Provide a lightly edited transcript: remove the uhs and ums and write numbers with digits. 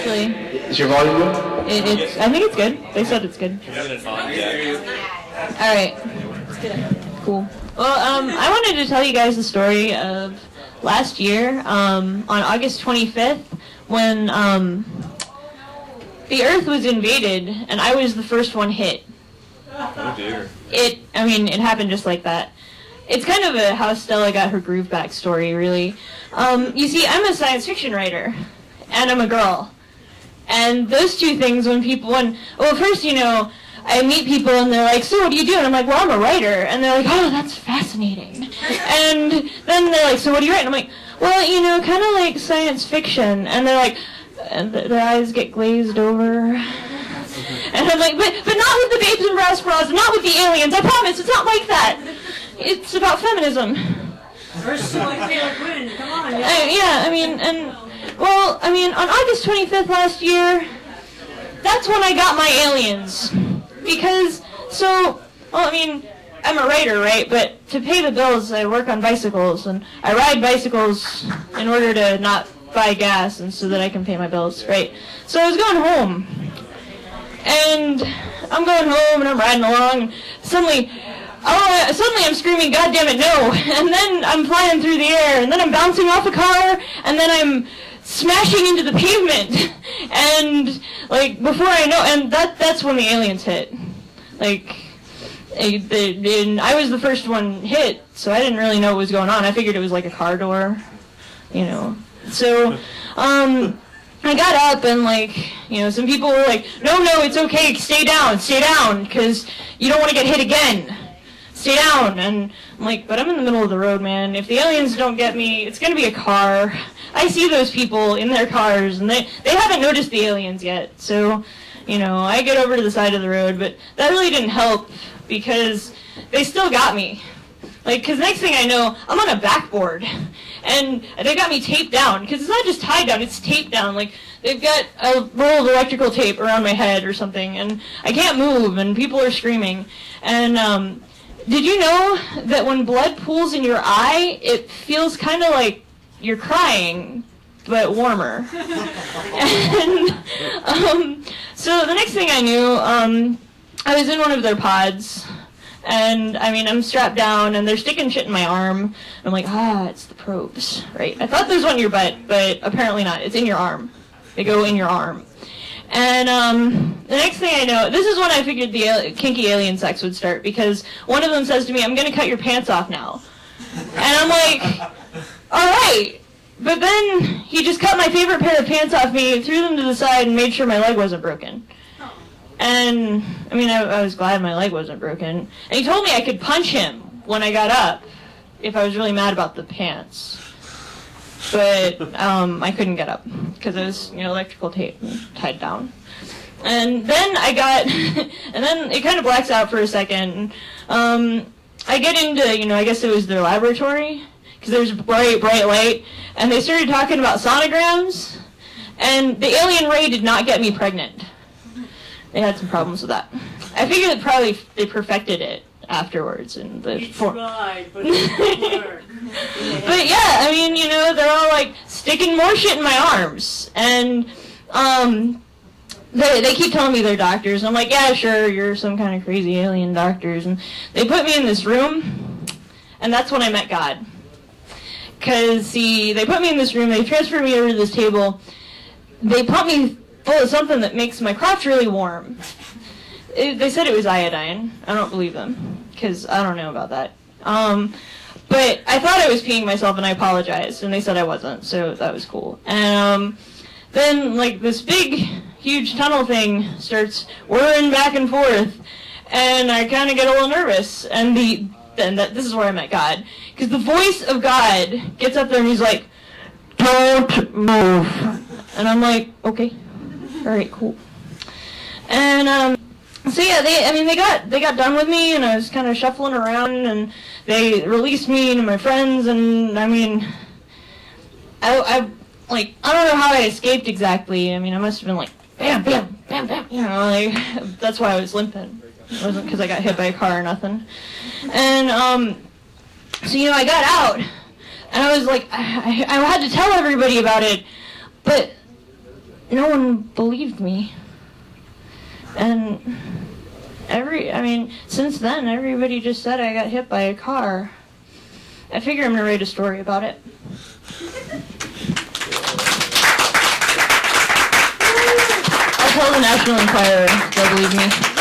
actually. Is your volume good? It's. I think it's good. They said it's good. All right. Cool. Well, I wanted to tell you guys the story of last year, on August 25th, when the Earth was invaded, and I was the first one hit. Oh dear. It happened just like that. It's kind of a how Stella got her groove back story, really. You see, I'm a science fiction writer, and I'm a girl. And those two things, first, I meet people and they're like, so what do you do? And I'm like, well, I'm a writer. And they're like, oh, that's fascinating. And then they're like, so what do you write? And I'm like, well, kind of like science fiction. And they're like, and their eyes get glazed over. And I'm like, but not with the babes in brass bras, not with the aliens. I promise, it's not like that. It's about feminism. First, like women, come on. On August 25th last year, that's when I got my aliens. Because, I'm a writer, right? But to pay the bills, I work on bicycles, and I ride bicycles in order to not buy gas, and so that I can pay my bills, right? So I was going home, and I'm going home, and I'm riding along, and suddenly I'm screaming, God damn it, no! And then I'm flying through the air, and then I'm bouncing off a car, and then I'm smashing into the pavement, and before I know, and that's when the aliens hit. I was the first one hit, so I didn't really know what was going on. I figured it was like a car door, So, I got up and some people were like, no, it's okay, stay down, because you don't want to get hit again. Stay down. And I'm like, but I'm in the middle of the road, man. If the aliens don't get me, it's going to be a car. I see those people in their cars, and they haven't noticed the aliens yet. So, I get over to the side of the road, but that really didn't help because they still got me. Because next thing I know, I'm on a backboard, and they got me taped down, because it's not just tied down, it's taped down. They've got a roll of electrical tape around my head or something, and I can't move, and people are screaming. And, did you know that when blood pools in your eye, it feels kind of like you're crying, but warmer? And, so the next thing I knew, I was in one of their pods, and I'm strapped down, and they're sticking shit in my arm. I'm like, it's the probes, right? I thought there's one in your butt, but apparently not. It's in your arm. They go in your arm. And the next thing I know, this is when I figured the kinky alien sex would start, because one of them says to me, I'm going to cut your pants off now. And I'm like, all right. But then he just cut my favorite pair of pants off me, threw them to the side, and made sure my leg wasn't broken. And, I was glad my leg wasn't broken. And he told me I could punch him when I got up if I was really mad about the pants. But I couldn't get up because it was, electrical tape tied down. And then I got, and then it kind of blacks out for a second. I get into, I guess it was their laboratory, because there's bright light, and they started talking about sonograms, and the alien ray did not get me pregnant. They had some problems with that. I figured that probably they perfected it afterwards in the tried, but it didn't work. But yeah, they're all sticking more shit in my arms, and they keep telling me they're doctors. And I'm like, yeah, sure, you're some kind of crazy alien doctors. And they put me in this room, and that's when I met God. Because, see, they put me in this room, they transferred me over to this table, they pump me full of something that makes my crotch really warm. They said it was iodine. I don't believe them, because I don't know about that. But I thought I was peeing myself, and I apologized, and they said I wasn't, so that was cool. And then, this big, huge tunnel thing starts whirring back and forth, and I kind of get a little nervous, and this is where I met God, because the voice of God gets up there, and he's like, don't move. And I'm like, okay, all right, cool. And, so yeah, they got done with me, and I was kind of shuffling around, and they released me to my friends, and I don't know how I escaped exactly. I must have been bam, bam, bam, bam, that's why I was limping. It wasn't because I got hit by a car or nothing. And, so, I got out, and I was like, I had to tell everybody about it, but no one believed me. And since then, everybody just said I got hit by a car. I figure I'm gonna write a story about it. I'll tell the National Enquirer, they'll believe me.